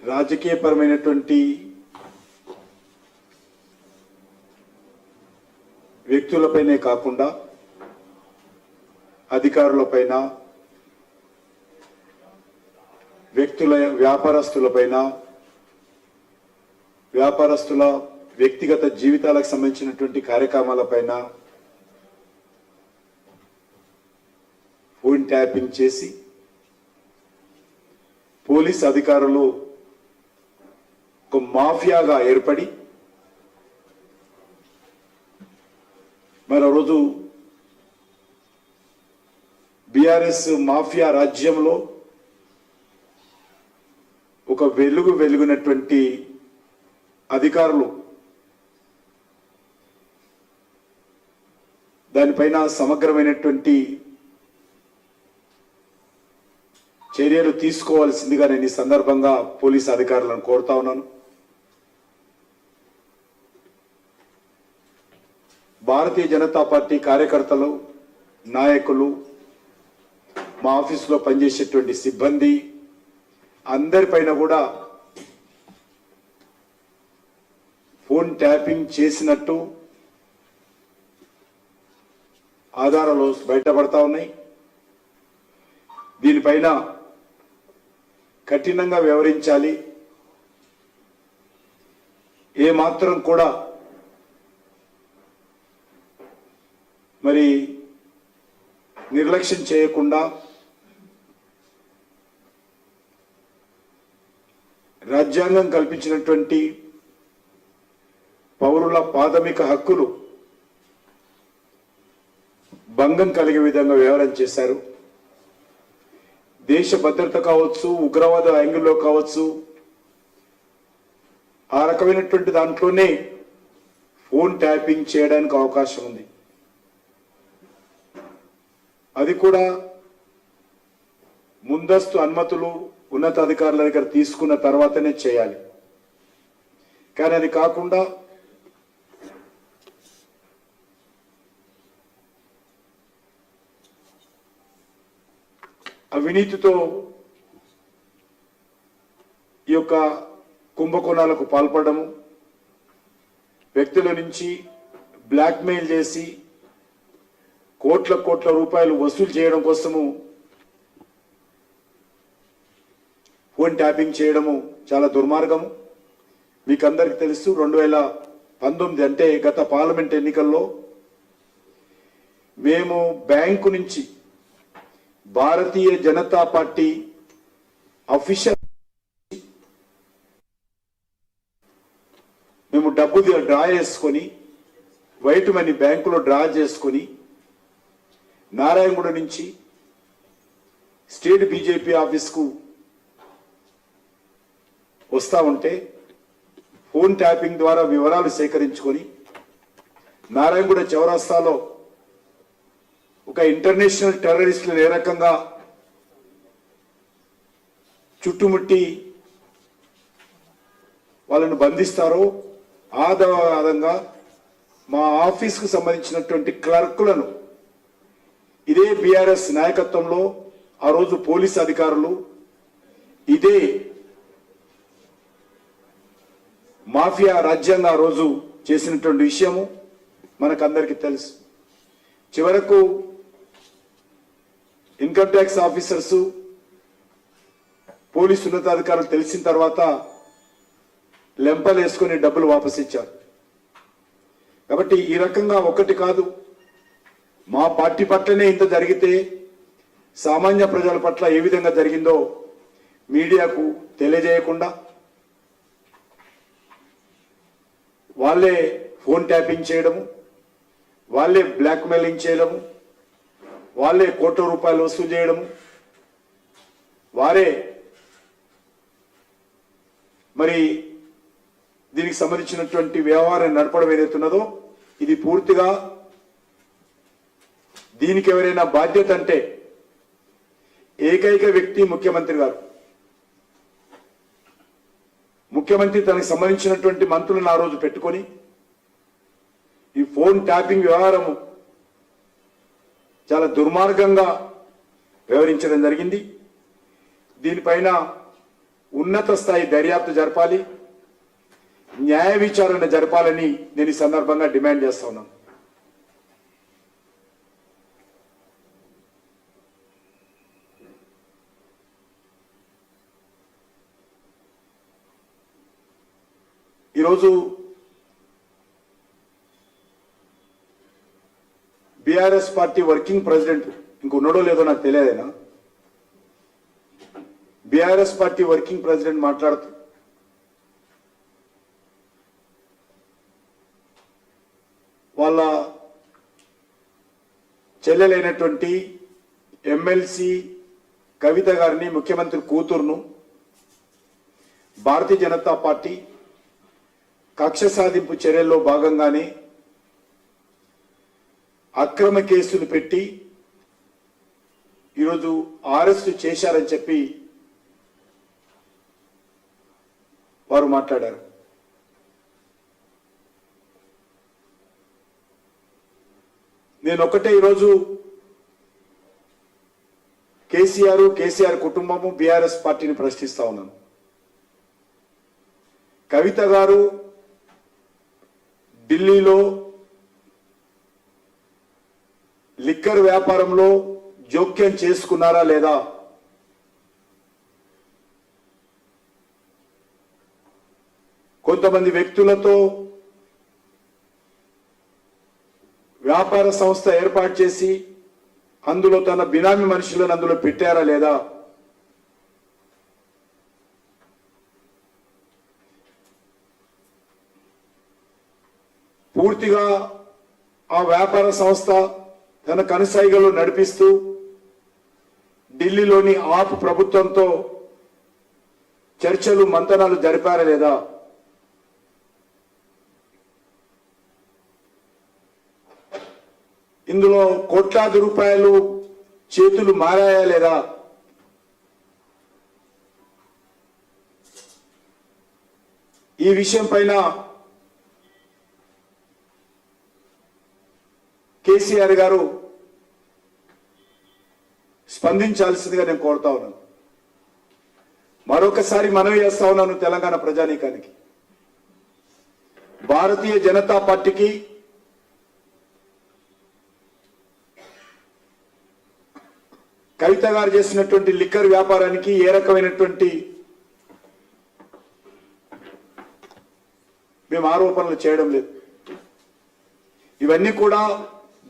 రాజకీయపరమైనటువంటి వ్యక్తులపైనే కాకుండా అధికారులపైన, వ్యక్తుల వ్యాపారస్తుల వ్యక్తిగత జీవితాలకు సంబంధించినటువంటి కార్యక్రమాలపైన ఫోన్ ట్యాపింగ్ చేసి పోలీస్ అధికారులు ఒక మాఫియాగా ఏర్పడి మరో రోజు బీఆర్ఎస్ మాఫియా రాజ్యంలో ఒక వెలుగునటువంటి అధికారులు దానిపైన సమగ్రమైనటువంటి చర్యలు తీసుకోవాల్సిందిగా నేను ఈ సందర్భంగా పోలీస్ అధికారులను కోరుతా ఉన్నాను. భారతీయ జనతా పార్టీ కార్యకర్తలు, నాయకులు, మా ఆఫీసులో పనిచేసేటువంటి సిబ్బంది అందరిపైన కూడా ఫోన్ ట్యాపింగ్ చేసినట్టు ఆధారాలు బయటపడతా ఉన్నాయి. దీనిపైన కఠినంగా వ్యవహరించాలి. ఏమాత్రం కూడా మరి నిర్లక్ష్యం చేయకుండా రాజ్యాంగం కల్పించినటువంటి పౌరుల ప్రాథమిక హక్కులు భంగం కలిగే విధంగా వ్యవహారం చేశారు. దేశ భద్రత కావచ్చు, ఉగ్రవాద యాంగిల్లో కావచ్చు, ఆ రకమైనటువంటి దాంట్లోనే ఫోన్ ట్యాపింగ్ చేయడానికి అవకాశం ఉంది. అది కూడా ముందస్తు అనుమతులు ఉన్నతాధికారుల దగ్గర తీసుకున్న తర్వాతనే చేయాలి. కానీ అది కాకుండా అవినీతితో ఈ యొక్క కుంభకోణాలకు పాల్పడము, వ్యక్తుల నుంచి బ్లాక్మెయిల్ చేసి కోట్ల రూపాయలు వసూలు చేయడం కోసము ఫోన్ ట్యాపింగ్ చేయడము చాలా దుర్మార్గము. మీకు అందరికీ తెలుసు, 2019 అంటే గత పార్లమెంట్ ఎన్నికల్లో మేము బ్యాంకు నుంచి భారతీయ జనతా పార్టీ అఫీషియల్ మేము డబ్బు డ్రా చేసుకొని, వైట్ మనీ బ్యాంకులో డ్రా చేసుకొని నారాయణగూడ నుంచి స్టేట్ బీజేపీ ఆఫీస్కు వస్తా ఉంటే ఫోన్ ట్యాపింగ్ ద్వారా వివరాలు సేకరించుకొని నారాయణగూడ చౌరస్తాలో ఒక ఇంటర్నేషనల్ టెర్రరిస్టులను ఏ రకంగా చుట్టుముట్టి వాళ్ళను బంధిస్తారో ఆధారంగా మా ఆఫీస్కు సంబంధించినటువంటి క్లర్కులను ఇదే బీఆర్ఎస్ నాయకత్వంలో ఆ రోజు పోలీస్ అధికారులు ఇదే మాఫియా రాజ్యాంగం ఆ రోజు చేసినటువంటి విషయము మనకందరికీ తెలుసు. చివరకు ఇన్కమ్ ట్యాక్స్ ఆఫీసర్స్, పోలీసు ఉన్నతాధికారులు తెలిసిన తర్వాత లెంపలు వేసుకొని డబ్బులు వాపసు ఇచ్చారు. కాబట్టి ఈ రకంగా ఒకటి కాదు, మా పార్టీ పట్లనే ఇంత జరిగితే సామాన్య ప్రజల పట్ల ఏ విధంగా జరిగిందో మీడియాకు తెలియజేయకుండా వాళ్ళే ఫోన్ ట్యాపింగ్ చేయడము, వాళ్ళే బ్లాక్మెయిలింగ్ చేయడము, వాళ్ళే కోట్ల రూపాయలు వసూలు చేయడము, వారే మరి దీనికి సంబంధించినటువంటి వ్యవహారం నడపడం ఏదైతున్నదో ఇది పూర్తిగా దీనికి ఎవరైనా బాధ్యత అంటే ఏకైక వ్యక్తి ముఖ్యమంత్రి గారు. ముఖ్యమంత్రి తనకు సంబంధించినటువంటి మంత్రులను ఆ రోజు పెట్టుకొని ఈ ఫోన్ ట్యాపింగ్ వ్యవహారము చాలా దుర్మార్గంగా వ్యవహరించడం జరిగింది. దీనిపైన ఉన్నత స్థాయి దర్యాప్తు జరపాలి, న్యాయ విచారణ జరపాలని నేను ఈ సందర్భంగా డిమాండ్ చేస్తా ఉన్నాను. ఈరోజు బీఆర్ఎస్ పార్టీ వర్కింగ్ ప్రెసిడెంట్ ఇంకొన్నడో లేదో నాకు తెలియదేనా, బీఆర్ఎస్ పార్టీ వర్కింగ్ ప్రెసిడెంట్ మాట్లాడుతూ వాళ్ళ చెల్లెలైనటువంటి ఎమ్మెల్సీ కవిత గారిని, ముఖ్యమంత్రి కూతురును భారతీయ జనతా పార్టీ కక్ష సాధింపు చర్యల్లో భాగంగానే అక్రమ కేసులు పెట్టి ఈరోజు అరెస్టు చేశారని చెప్పి వారు మాట్లాడారు. నేను ఒకటే ఈరోజు కేసీఆర్ కుటుంబము బీఆర్ఎస్ పార్టీని ప్రశ్నిస్తా ఉన్నాను. కవిత గారు ఢిల్లీలో లిక్కర్ వ్యాపారంలో జోక్యం చేసుకున్నారా లేదా? కొంతమంది వ్యక్తులతో వ్యాపార సంస్థ ఏర్పాటు చేసి అందులో తన బినామీ మనుషులను అందులో పెట్టారా లేదా? పూర్తిగా ఆ వ్యాపార సంస్థ తన కనుసైగలు నడిపిస్తూ ఢిల్లీలోని ఆప్ ప్రభుత్వంతో చర్చలు మంతనాలు జరిపారా లేదా? ఇందులో కోట్లాది రూపాయలు చేతులు మారాయా లేదా? ఈ విషయం పైన కేసీఆర్ గారు స్పందించాల్సిందిగా నేను కోరుతా ఉన్నాను. మరొకసారి మనవి చేస్తా ఉన్నాను తెలంగాణ ప్రజానీకానికి, భారతీయ జనతా పార్టీకి కవిత గారు చేసినటువంటి లిక్కర్ వ్యాపారానికి ఏ రకమైనటువంటి మేము ఆరోపణలు చేయడం లేదు. ఇవన్నీ కూడా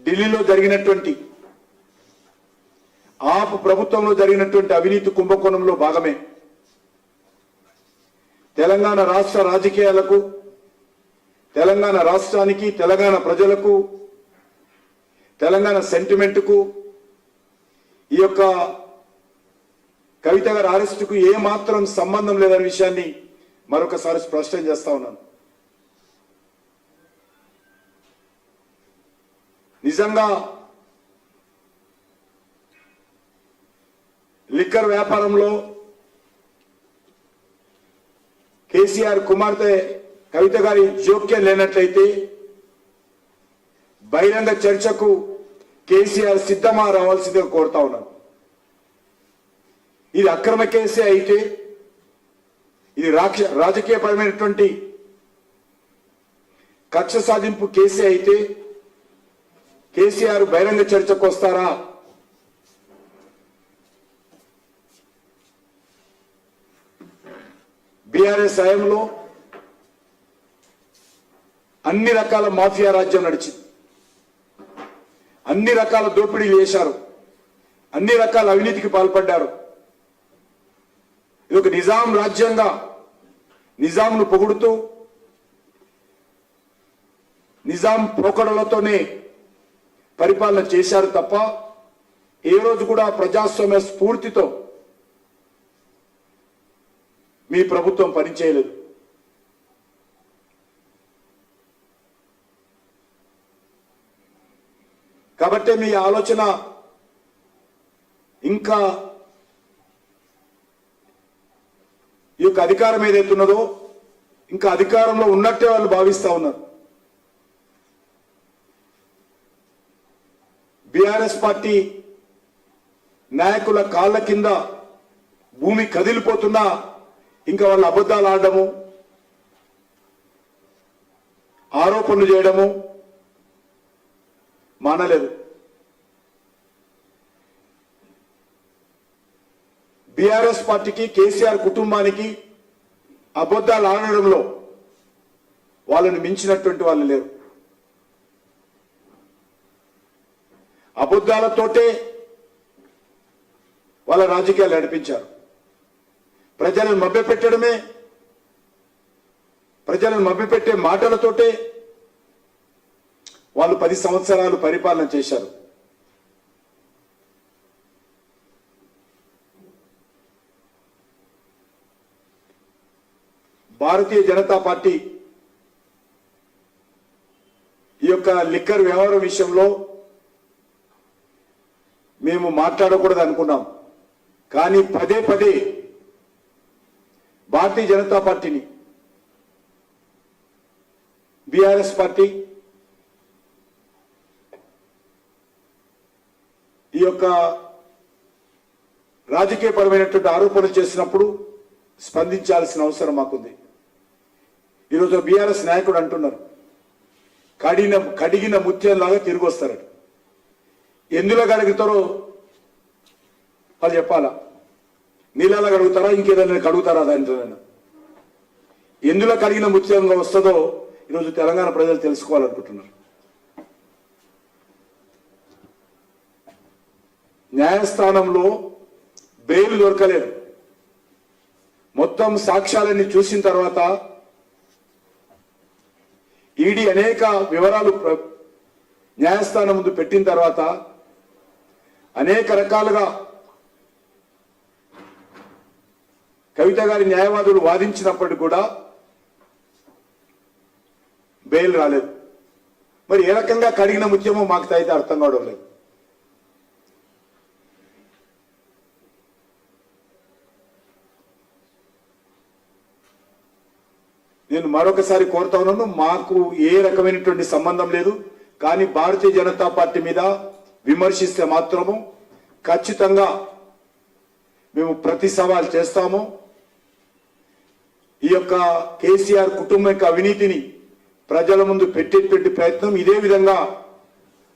ఢిల్లీలో జరిగినటువంటి ఆప్ ప్రభుత్వంలో జరిగినటువంటి అవినీతి కుంభకోణంలో భాగమే. తెలంగాణ రాష్ట్ర రాజకీయాలకు, తెలంగాణ రాష్ట్రానికి, తెలంగాణ ప్రజలకు, తెలంగాణ సెంటిమెంట్కు ఈ యొక్క కవిత గారి అరెస్టుకు ఏ మాత్రం సంబంధం లేదనే విషయాన్ని మరొకసారి స్పష్టం చేస్తా ఉన్నాను. నిజంగా లిక్కర్ వ్యాపారంలో కేసీఆర్ కుమార్తె కవిత గారి జోక్యం లేనట్లయితే బహిరంగ చర్చకు కేసీఆర్ సిద్ధమా రావాల్సిందిగా కోరుతా ఉన్నాను. ఇది అక్రమ కేసే అయితే, ఇది రాజకీయపరమైనటువంటి కక్ష సాధింపు కేసే అయితే కేసీఆర్ బహిరంగ చర్చకు వస్తారా? బీఆర్ఎస్ హయాంలో అన్ని రకాల మాఫియా రాజ్యం నడిచింది, అన్ని రకాల దోపిడీలు చేశారు, అన్ని రకాల అవినీతికి పాల్పడ్డారు. ఇది ఒక నిజాం రాజ్యంగా నిజాంను పొగుడుతూ నిజాం పోకడలతోనే పరిపాలన చేశారు తప్ప ఏ రోజు కూడా ప్రజాస్వామ్య స్ఫూర్తితో మీ ప్రభుత్వం పనిచేయలేదు. కాబట్టి మీ ఆలోచన ఇంకా ఈ యొక్క అధికారం ఏదైతున్నదో ఇంకా అధికారంలో ఉన్నట్టే వాళ్ళు భావిస్తా ఉన్నారు. బీఆర్ఎస్ పార్టీ నాయకుల కాళ్ళ కింద భూమి కదిలిపోతున్నా ఇంకా వాళ్ళు అబద్ధాలు ఆడడము, ఆరోపణలు చేయడము మానలేదు. బీఆర్ఎస్ పార్టీకి, కేసీఆర్ కుటుంబానికి అబద్ధాలు ఆడడంలో వాళ్ళని మించినటువంటి వాళ్ళు లేరు. అబద్ధాలతోటే వాళ్ళ రాజకీయాలు నడిపించారు. ప్రజలను మభ్యపెట్టడమే, ప్రజలను మభ్యపెట్టే మాటలతోటే వాళ్ళు 10 సంవత్సరాలు పరిపాలన చేశారు. భారతీయ జనతా పార్టీ ఈ యొక్క లిక్కర్ వ్యవహారం విషయంలో మేము మాట్లాడకూడదు అనుకున్నాం. కానీ పదే పదే భారతీయ జనతా పార్టీని, బీఆర్ఎస్ పార్టీ ఈ యొక్క రాజకీయపరమైనటువంటి ఆరోపణలు చేసినప్పుడు స్పందించాల్సిన అవసరం మాకుంది. ఈరోజు బీఆర్ఎస్ నాయకుడు అంటున్నారు, కడిగిన ముత్యంలాగా తిరిగి వస్తారట. ఎందులో కడుగుతారో వాళ్ళు చెప్పాలా? నీళ్ళలా కడుగుతారా, ఇంకేదైనా కడుగుతారా? దాంట్లో ఎందులో కడిగిన ముత్యంగా వస్తుందో ఈరోజు తెలంగాణ ప్రజలు తెలుసుకోవాలనుకుంటున్నారు. న్యాయస్థానంలో బెయిల్ దొరకలేదు. మొత్తం సాక్ష్యాలన్నీ చూసిన తర్వాత ఈడీ అనేక వివరాలు న్యాయస్థానం ముందు పెట్టిన తర్వాత అనేక రకాలుగా కవిత గారి న్యాయవాదులు వాదించినప్పటికీ కూడా బెయిల్ రాలేదు. మరి ఏ రకంగా కడిగిన ముత్యమో మాకు అయితే అర్థం కావడం లేదు. నేను మరొకసారి కోరుతా ఉన్నాను, మాకు ఏ రకమైనటువంటి సంబంధం లేదు. కానీ భారతీయ జనతా పార్టీ మీద విమర్శిస్తే మాత్రము ఖచ్చితంగా మేము ప్రతి సవాల్ చేస్తాము. ఈ యొక్క కేసీఆర్ కుటుంబం యొక్క అవినీతిని ప్రజల ముందు పెట్టేటువంటి ప్రయత్నం ఇదే విధంగా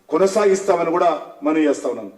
కొనసాగిస్తామని కూడా మనం చేస్తా ఉన్నాం.